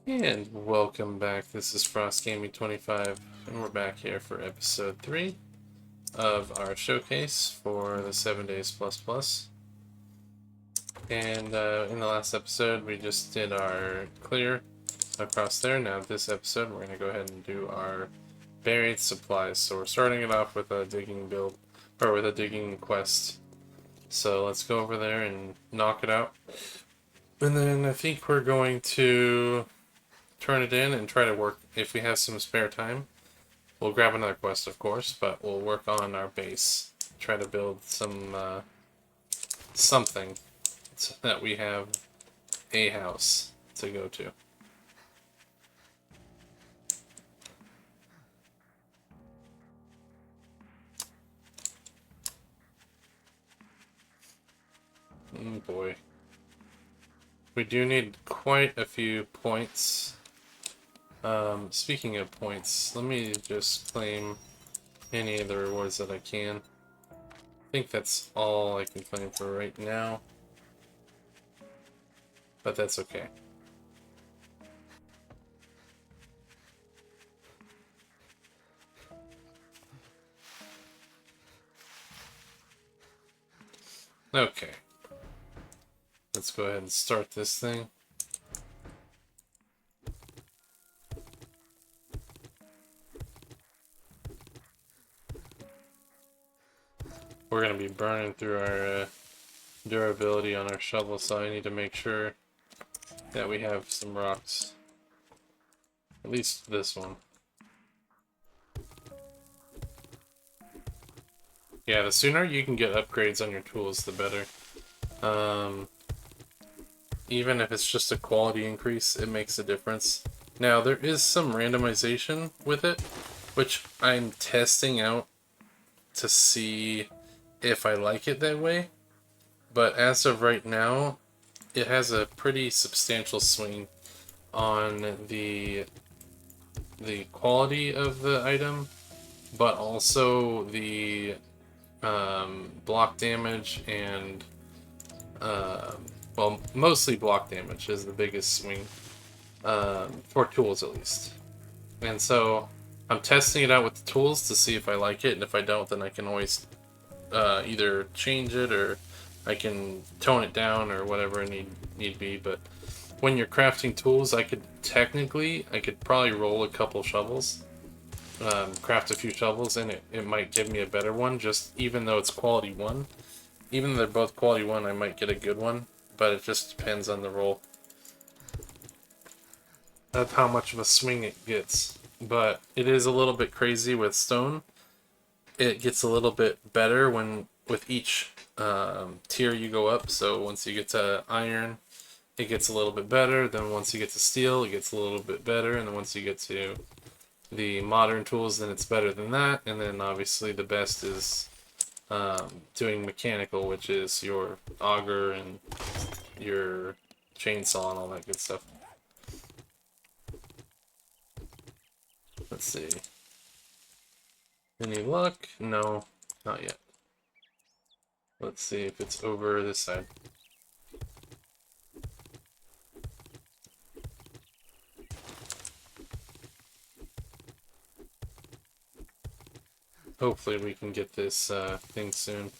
And welcome back. This is Frost Gaming 25, and we're back here for episode 3 of our showcase for the 7 Days Plus Plus. And in the last episode, we just did our clear across there. Now, this episode, we're going to go ahead and do our buried supplies. So, we're starting it off with a digging build, or with a digging quest. So, let's go over there and knock it out. And then I think we're going to turn it in and try to work. If we have some spare time, we'll grab another quest, of course, but we'll work on our base. Try to build some something so that we have a house to go to. Oh boy. We do need quite a few points. Speaking of points, let me just claim any of the rewards that I can. I think that's all I can claim for right now. But that's okay. Okay. Let's go ahead and start this thing. We're going to be burning through our durability on our shovel, so I need to make sure that we have some rocks. At least this one. Yeah, the sooner you can get upgrades on your tools, the better. Even if it's just a quality increase, it makes a difference. Now, there is some randomization with it, which I'm testing out to see if I like it that way. But as of right now, it has a pretty substantial swing on the quality of the item, but also the block damage and well, mostly block damage is the biggest swing for tools at least. And so I'm testing it out with the tools to see if I like it, and if I don't, then I can always either change it or I can tone it down or whatever need be. But when you're crafting tools, I could probably roll a couple shovels, craft a few shovels, and it might give me a better one. Just even though it's quality 1, even though they're both quality 1, I might get a good one. But it just depends on the roll. That's how much of a swing it gets. But it is a little bit crazy with stone. It gets a little bit better with each tier you go up. So once you get to iron, it gets a little bit better. Then once you get to steel, it gets a little bit better. And then once you get to the modern tools, then it's better than that. And then obviously the best is doing mechanical, which is your auger and your chainsaw and all that good stuff. Let's see. Any luck? No, not yet. Let's see if it's over this side. Hopefully we can get this thing soon.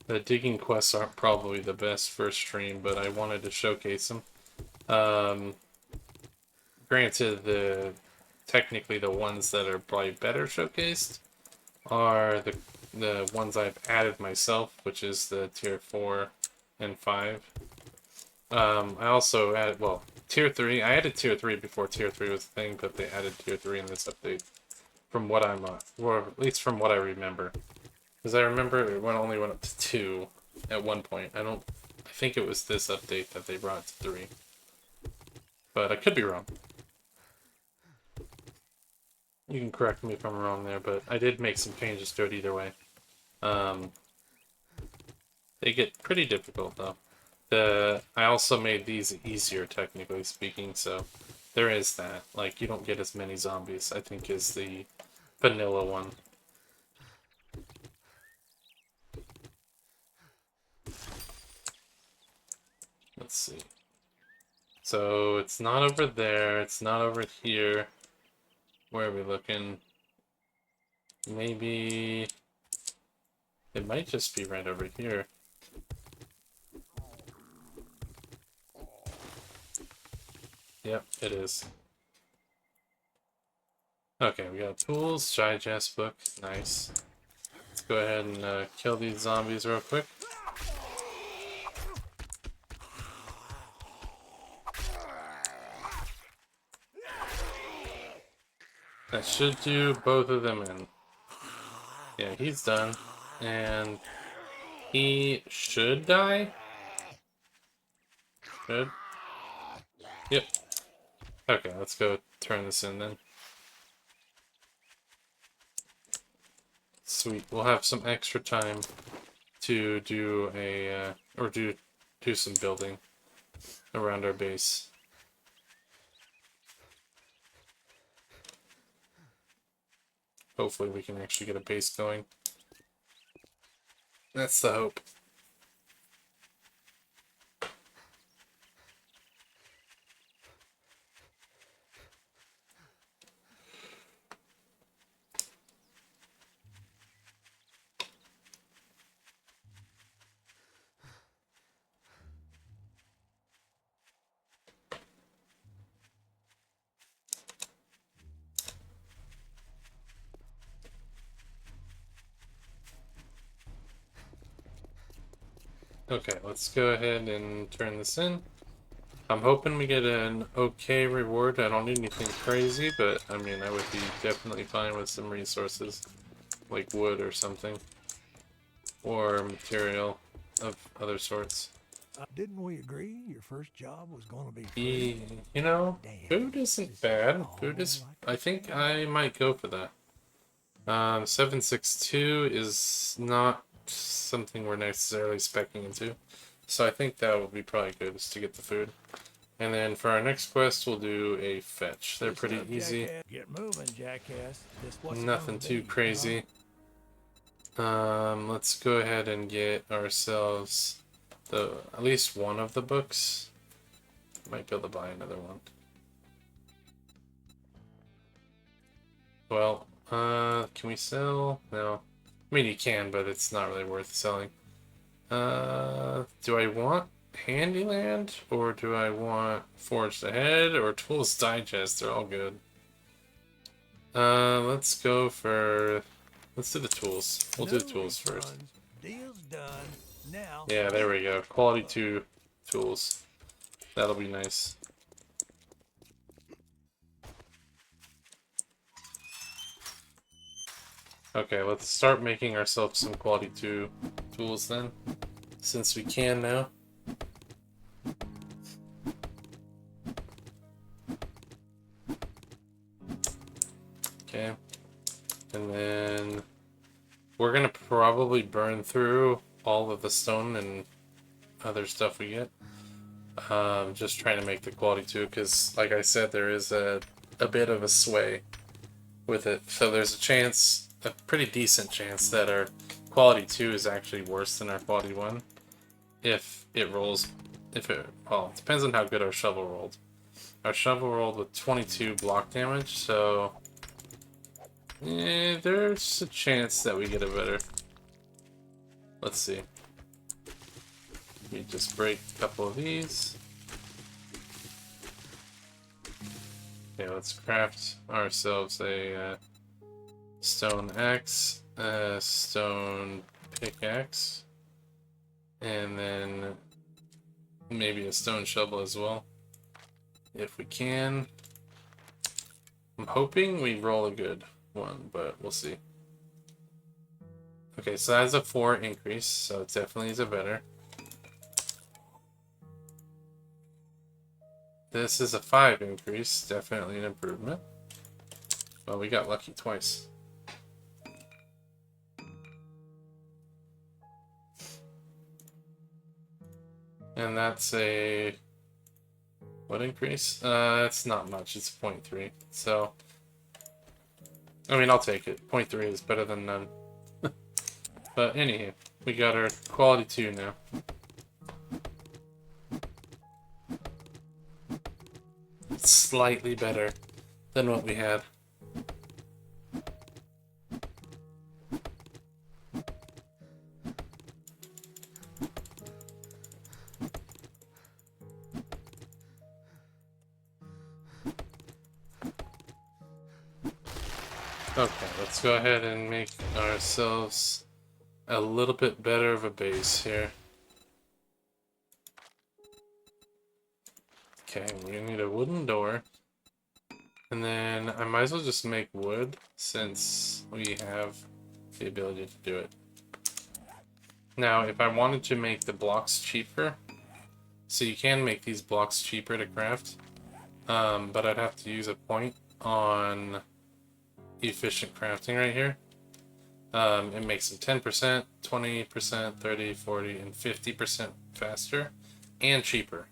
The digging quests aren't probably the best for stream, but I wanted to showcase them. Granted, technically the ones that are probably better showcased are the ones I've added myself, which is the tier 4 and 5. I also added, well, tier 3. I added tier 3 before tier 3 was a thing, but they added tier 3 in this update. From what or at least from what I remember. Because I remember it only went up to 2 at one point. I think it was this update that they brought it to 3. But I could be wrong. You can correct me if I'm wrong there, but I did make some changes to it either way. They get pretty difficult though. I also made these easier, technically speaking, so there is that. Like, you don't get as many zombies, I think, as the vanilla one. let's see. So it's not over there. It's not over here. Where are we looking? Maybe it might just be right over here. Yep, it is. Okay, we got tools, digest book, nice. Let's go ahead and kill these zombies real quick. That should do both of them in. Yeah, he's done. And he should die? Should? Yep. Okay, let's go turn this in then. Sweet. We'll have some extra time to do a, or do some building around our base. Hopefully we can actually get a base going. That's the hope. Okay, let's go ahead and turn this in. I'm hoping we get an okay reward. I don't need anything crazy, but I mean, I would be definitely fine with some resources, like wood or something, or material of other sorts. Didn't we agree your first job was going to be free? You know, Damn. food isn't bad. Food is, I think I might go for that. 762 is not something we're necessarily speccing into, so I think that would be probably good, is to get the food. And then for our next quest, we'll do a fetch. They're pretty easy. Get moving, jackass. This what's Nothing too crazy. Let's go ahead and get ourselves at least one of the books. Might be able to buy another one. Well, can we sell? No. I mean, you can, but it's not really worth selling. Do I want Handyland, or do I want Forged Ahead, or Tools Digest? They're all good. Let's go for... Let's do the tools. We'll do the tools first. Deal's done. Now. Yeah, there we go. Quality 2 tools. That'll be nice. Okay, let's start making ourselves some quality 2 tools then, since we can now. Okay, and then we're gonna probably burn through all of the stone and other stuff we get. Just trying to make the quality 2, because like I said, there is a bit of a sway with it, so there's a chance, a pretty decent chance, that our quality 2 is actually worse than our quality 1 if it rolls, well, it depends on how good our shovel rolled. Our shovel rolled with 22 block damage, so there's a chance that we get a better. Let's see. We just break a couple of these. Okay, let's craft ourselves a stone axe, a stone pickaxe, and then maybe a stone shovel as well, if we can. I'm hoping we roll a good one, but we'll see. Okay, so that's a 4 increase, so it definitely is a better. This is a 5 increase, definitely an improvement. Well, we got lucky twice. And that's a... what increase? It's not much, it's 0.3. So, I mean, I'll take it. 0.3 is better than none. But anywho, we got our quality 2 now. slightly better than what we had. Okay, let's go ahead and make ourselves a little bit better of a base here. Okay, we need a wooden door. And then I might as well just make wood since we have the ability to do it. Now, if I wanted to make the blocks cheaper, so you can make these blocks cheaper to craft, but I'd have to use a point on efficient crafting right here. It makes them 10%, 20%, 30, 40, and 50% faster and cheaper.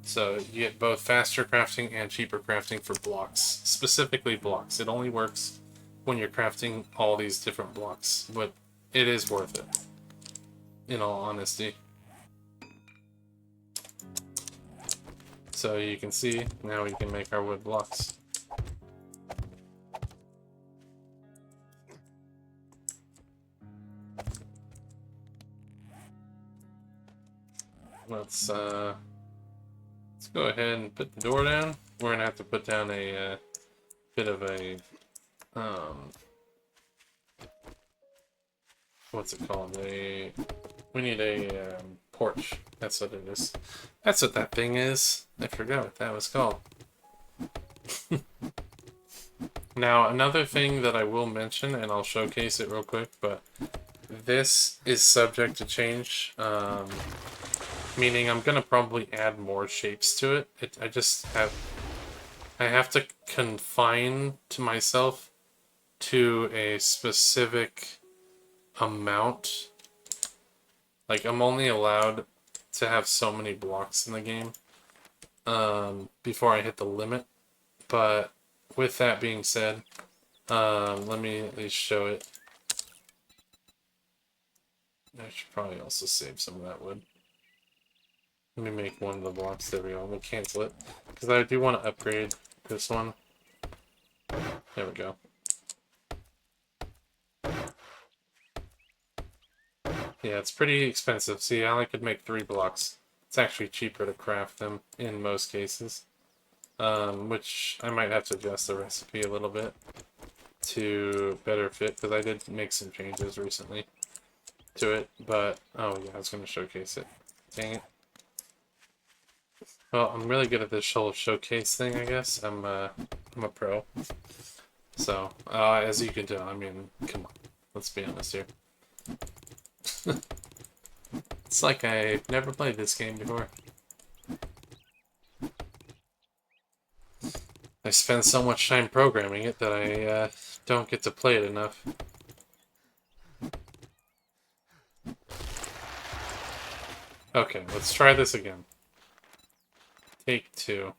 So you get both faster crafting and cheaper crafting for blocks, specifically blocks. It only works when you're crafting all these different blocks, but it is worth it, in all honesty. So you can see, now we can make our wood blocks. Let's go ahead and put the door down. We're gonna have to put down a bit of a what's it called? We need a porch. That's what it is. That's what that thing is. I forgot what that was called. Now, another thing that I will mention, and I'll showcase it real quick, but this is subject to change. Meaning I'm gonna probably add more shapes to it. I have to confine to myself to a specific amount. Like, I'm only allowed to have so many blocks in the game before I hit the limit. But with that being said, let me at least show it. I should probably also save some of that wood. Let me make one of the blocks. There we go. We'll cancel it because I do want to upgrade this one. There we go. Yeah, it's pretty expensive. See, I only could make 3 blocks. It's actually cheaper to craft them in most cases. Which I might have to adjust the recipe a little bit to better fit, because I did make some changes recently to it. But, oh yeah, I was going to showcase it. Dang it. Well, I'm really good at this whole showcase thing, I guess. I'm a pro. So, as you can tell, I mean, come on. Let's be honest here. It's like I've never played this game before. I spend so much time programming it that I don't get to play it enough. Okay, let's try this again. Take 2.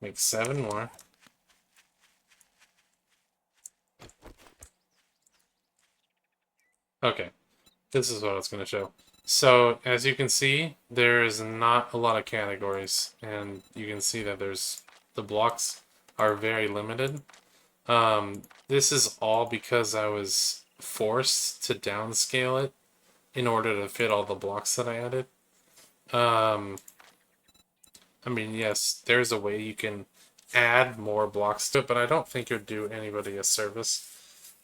Make 7 more. Okay, this is what I was going to show. So, as you can see, there is not a lot of categories, and you can see that the blocks are very limited. This is all because I was forced to downscale it in order to fit all the blocks that I added. I mean, yes, there's a way you can add more blocks to it, but I don't think it would do anybody a service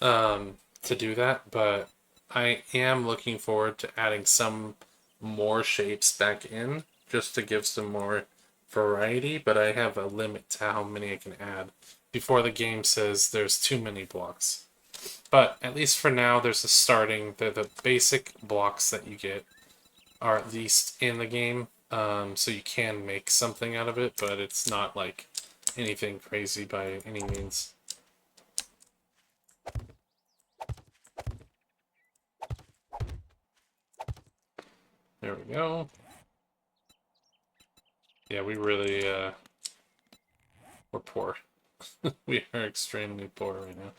to do that. But I am looking forward to adding some more shapes back in just to give some more variety, but I have a limit to how many I can add before the game says there's too many blocks. But at least for now, there's a starting, the basic blocks that you get are at least in the game. So you can make something out of it, but it's not like anything crazy by any means. There we go. Yeah, we really, we're poor. We are extremely poor right now.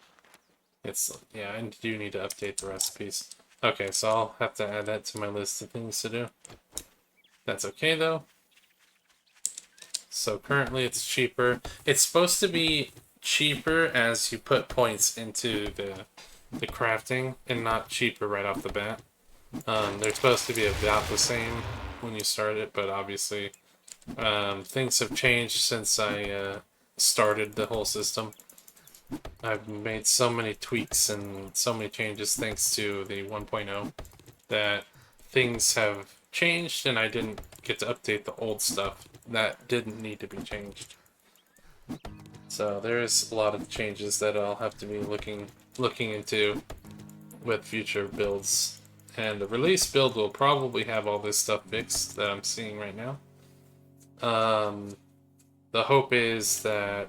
Yeah, I do need to update the recipes. Okay, so I'll have to add that to my list of things to do. That's okay, though. So currently it's cheaper. It's supposed to be cheaper as you put points into the crafting, and not cheaper right off the bat. They're supposed to be about the same when you start it, but obviously things have changed since I started the whole system. I've made so many tweaks and so many changes thanks to the 1.0 that things have changed, and I didn't get to update the old stuff that didn't need to be changed. So there's a lot of changes that I'll have to be looking into with future builds. And the release build will probably have all this stuff fixed that I'm seeing right now. The hope is that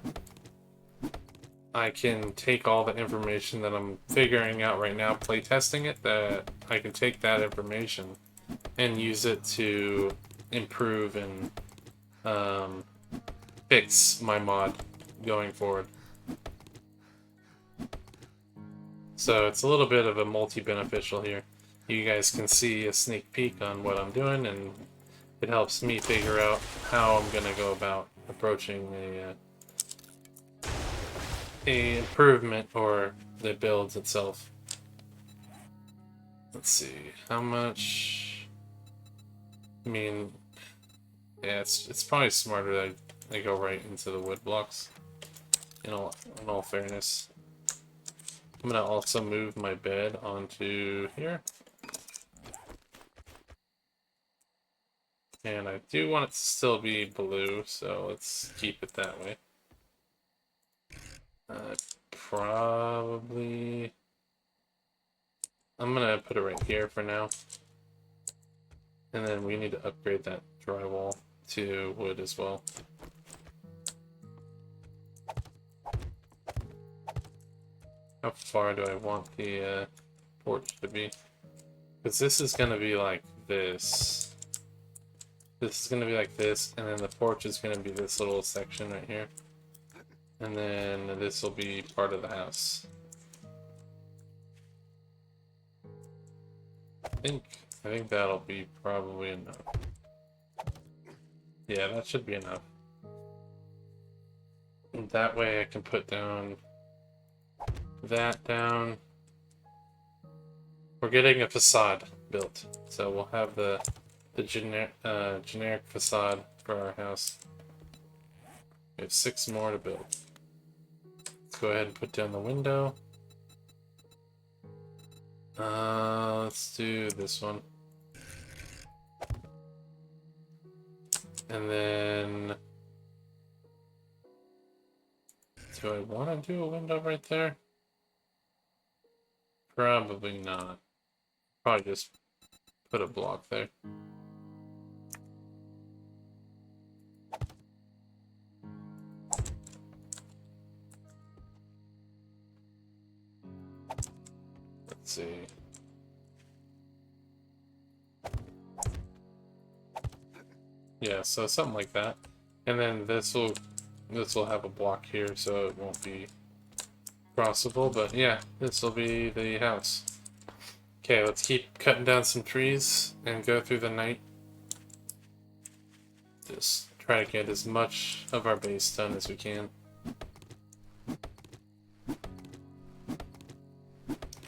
I can take all the information that I'm figuring out right now, playtesting it, that I can take that information and use it to improve and fix my mod going forward. So it's a little bit of a multi-beneficial here. You guys can see a sneak peek on what I'm doing, and it helps me figure out how I'm gonna go about approaching a improvement or the builds itself. Let's see, how much? I mean, yeah, it's probably smarter that I go right into the wood blocks. In all fairness, I'm gonna also move my bed onto here. And I do want it to still be blue, so let's keep it that way. Probably... I'm gonna put it right here for now. And then we need to upgrade that drywall to wood as well. How far do I want the porch to be? Because this is gonna be like this. This is gonna be like this, and then the porch is gonna be this little section right here. And then this will be part of the house. I think that'll be probably enough. Yeah, that should be enough. And that way I can put down that down. We're getting a facade built, so we'll have the generic facade for our house. We have 6 more to build. Let's go ahead and put down the window. Let's do this one. And then... do I want to do a window right there? Probably not. Probably just put a block there. Let's see. Yeah, so something like that. And then this will have a block here, so it won't be crossable, but yeah, this will be the house. Okay, let's keep cutting down some trees and go through the night. Just try to get as much of our base done as we can.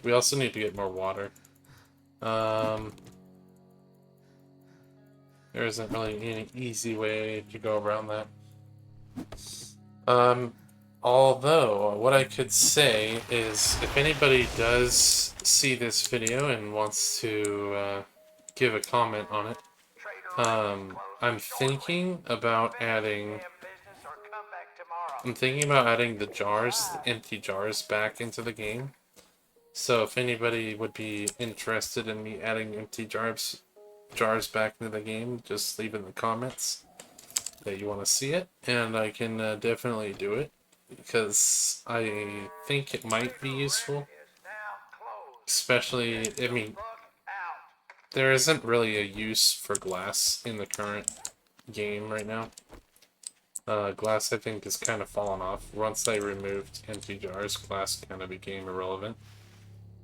We also need to get more water. There isn't really any easy way to go around that. Although, what I could say is, if anybody does see this video and wants to give a comment on it, I'm thinking about adding the jars, the empty jars, back into the game. So if anybody would be interested in me adding empty jars back into the game, just leave in the comments that you want to see it, and I can definitely do it, because I think it might be useful. Especially, I mean, there isn't really a use for glass in the current game right now. Glass, I think, has kind of fallen off. Once they removed empty jars, glass kind of became irrelevant.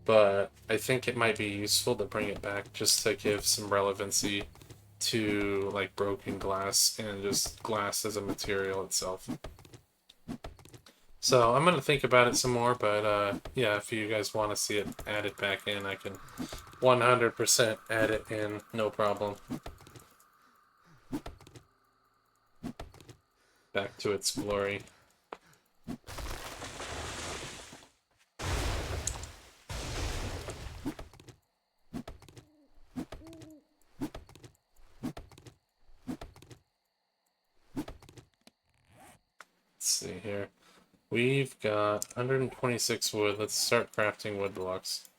But I think it might be useful to bring it back just to give some relevancy to like broken glass and just glass as a material itself. So I'm gonna think about it some more, but yeah, if you guys want to see it added back in, I can 100% add it in, no problem. Back to its glory. Let's see here. We've got 126 wood. Let's start crafting wood blocks.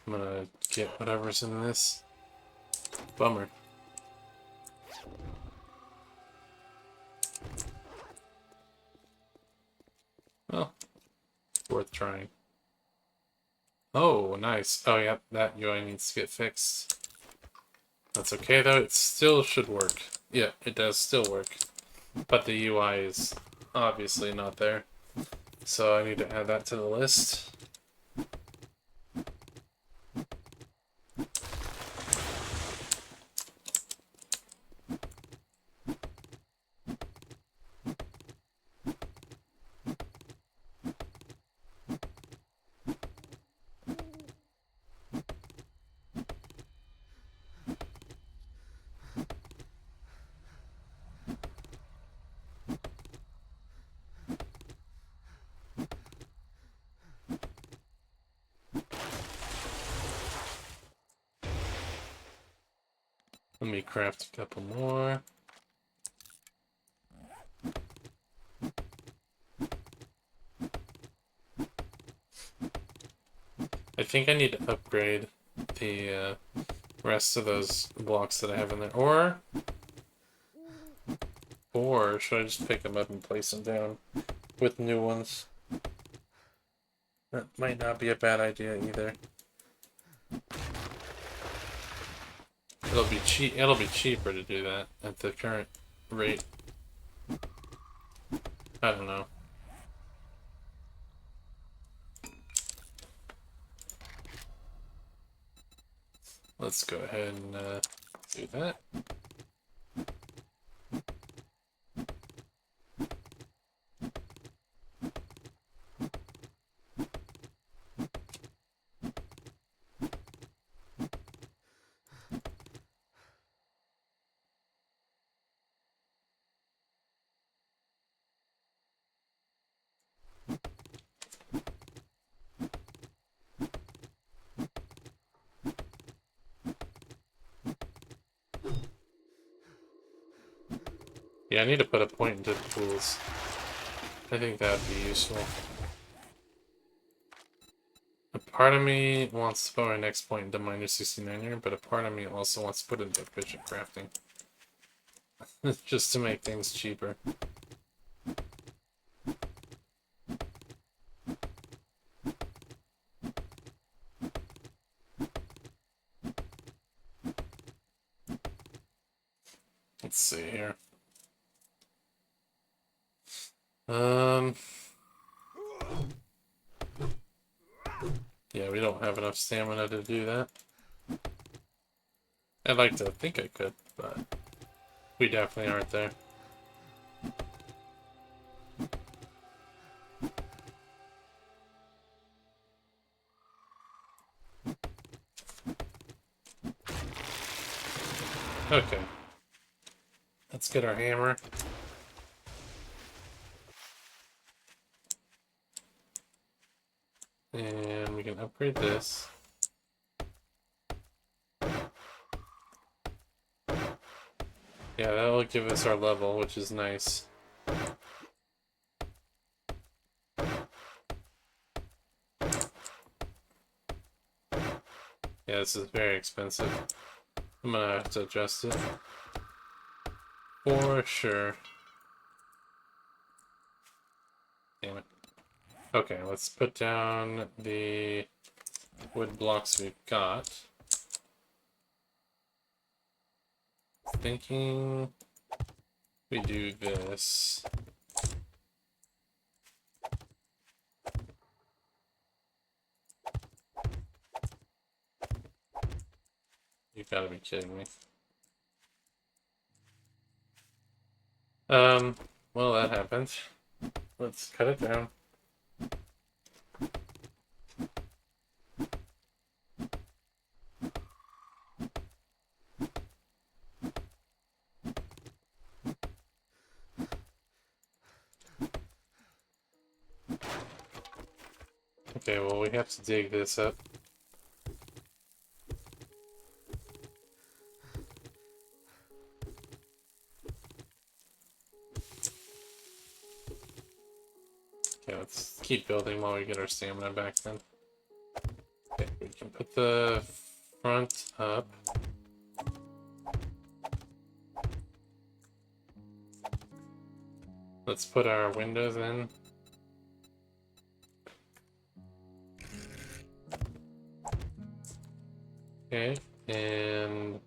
I'm gonna get whatever's in this. Bummer. Well, worth trying. Oh, nice. Oh, yep, that UI needs to get fixed. That's okay, though. It still should work. Yeah, it does still work. But the UI is obviously not there. So I need to add that to the list. Let me craft a couple more. I think I need to upgrade the rest of those blocks that I have in there. Or should I just pick them up and place them down with new ones? That might not be a bad idea either. It'll be cheap. It'll be cheaper to do that at the current rate. I don't know. Let's go ahead and do that. Yeah, I need to put a point into the tools. I think that would be useful. A part of me wants to put my next point into minor 69 here, but a part of me also wants to put it into efficient crafting. Just to make things cheaper. Let's see here. Yeah, we don't have enough stamina to do that. I'd like to think I could, but we definitely aren't there. Okay. Let's get our hammer. And we can upgrade this. Yeah, that'll give us our level, which is nice. Yeah, this is very expensive. I'm gonna have to adjust it. For sure. Damn it. Okay, let's put down the wood blocks we've got. thinking we do this. You gotta be kidding me. Well, that happened. Let's cut it down. Okay, well, we have to dig this up. Okay, let's keep building while we get our stamina back then. Okay, we can put the front up. Let's put our windows in. Okay, and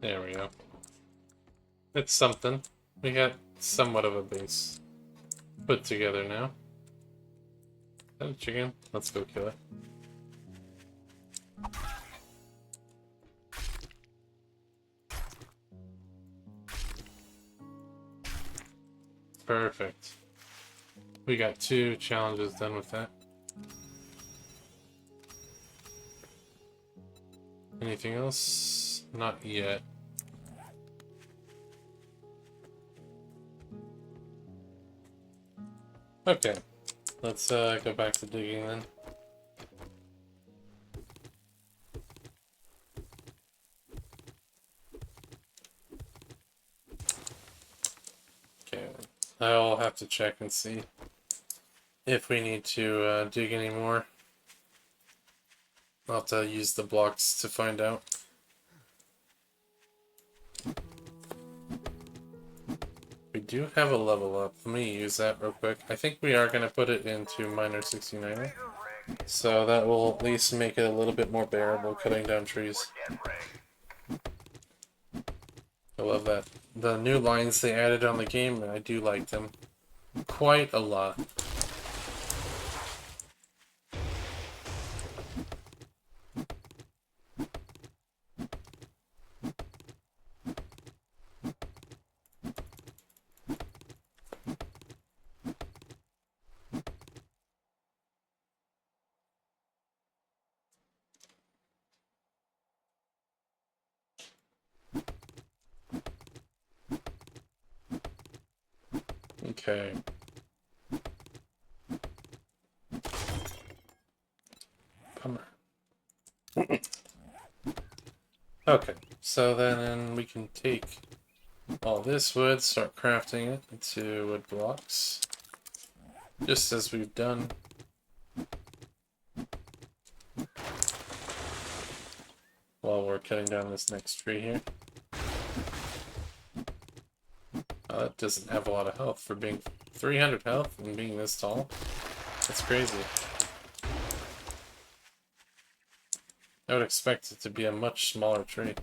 there we go. It's something. We got somewhat of a base put together now. Is that a chicken? Let's go kill it. Perfect. We got 2 challenges done with that. Anything else? Not yet. Okay, let's go back to digging then. Okay, I'll have to check and see if we need to dig any more. I'll have to use the blocks to find out. We do have a level up. Let me use that real quick. I think we are going to put it into Miner 69. So that will at least make it a little bit more bearable cutting down trees. I love that. The new lines they added on the game, I do like them quite a lot. Okay. Bummer. Okay, so then we can take all this wood, start crafting it into wood blocks, just as we've done. While we're cutting down this next tree here. That doesn't have a lot of health for being 300 health and being this tall. That's crazy. I would expect it to be a much smaller tree.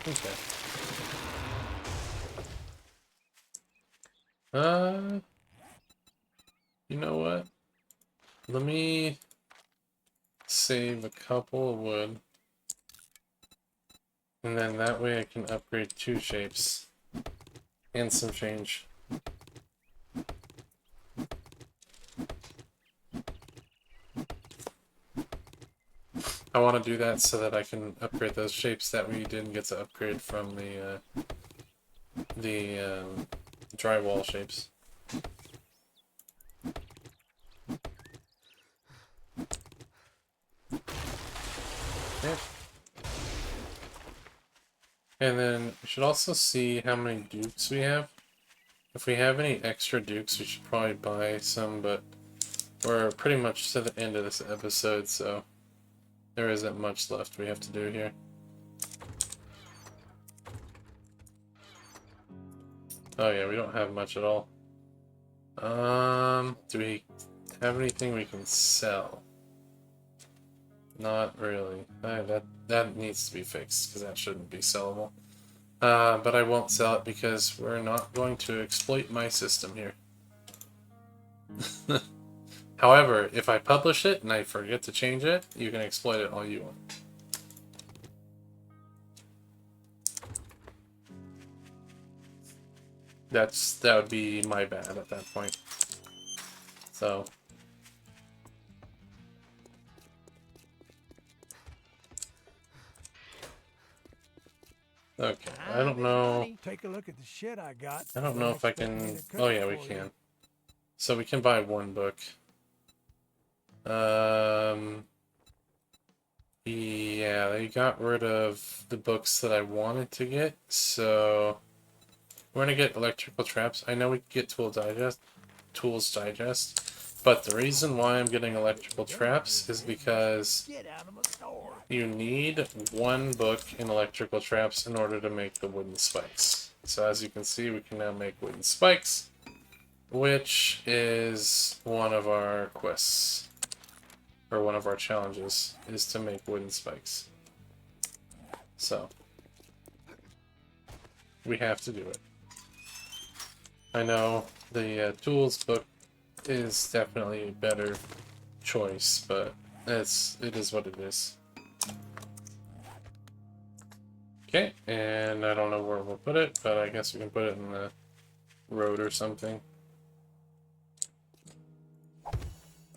Okay. You know what? Let me save a couple of wood. And then that way I can upgrade 2 shapes. And some change. I want to do that so that I can upgrade those shapes that we didn't get to upgrade from the drywall shapes. Yeah. And then we should also see how many dukes we have. If we have any extra dukes, we should probably buy some, but we're pretty much to the end of this episode, so there isn't much left we have to do here. Oh yeah, we don't have much at all. Do we have anything we can sell? Not really. That needs to be fixed, because that shouldn't be sellable. But I won't sell it because we're not going to exploit my system here. However, if I publish it and I forget to change it, you can exploit it all you want. That would be my bad at that point. So okay, I don't know. Take a look at the shit I got. I don't know if I can. Oh yeah, we can. So we can buy one book. Yeah, they got rid of the books that I wanted to get, so we're gonna get electrical traps. I know we can get Tools Digest, but the reason why I'm getting electrical traps is because you need one book in electrical traps in order to make the wooden spikes. So as you can see, we can now make wooden spikes, which is one of our quests, or one of our challenges, is to make wooden spikes. So we have to do it. I know the tools book is definitely a better choice, but it is what it is. Okay, and I don't know where we'll put it, but I guess we can put it in the road or something.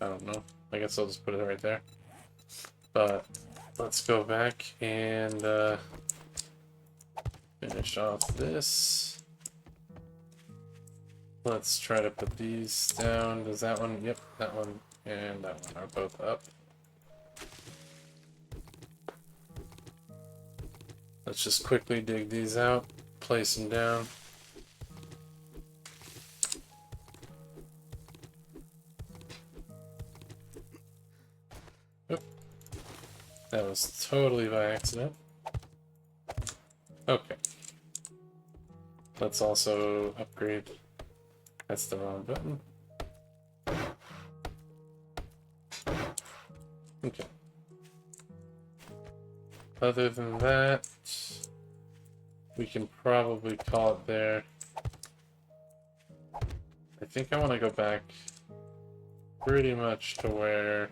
I don't know. I guess I'll just put it right there. But let's go back and finish off this. Let's try to put these down. Does that one? Yep, that one and that one are both up. Let's just quickly dig these out, place them down. Oop. That was totally by accident. Okay. Let's also upgrade. That's the wrong button. Okay. Other than that, we can probably call it there. I think I want to go back pretty much to where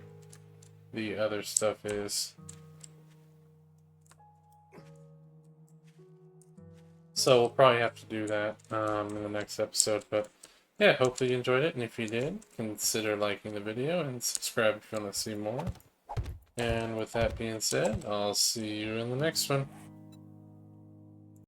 the other stuff is. So we'll probably have to do that in the next episode, but yeah, hopefully you enjoyed it, and if you did, consider liking the video and subscribe if you want to see more. And with that being said, I'll see you in the next one.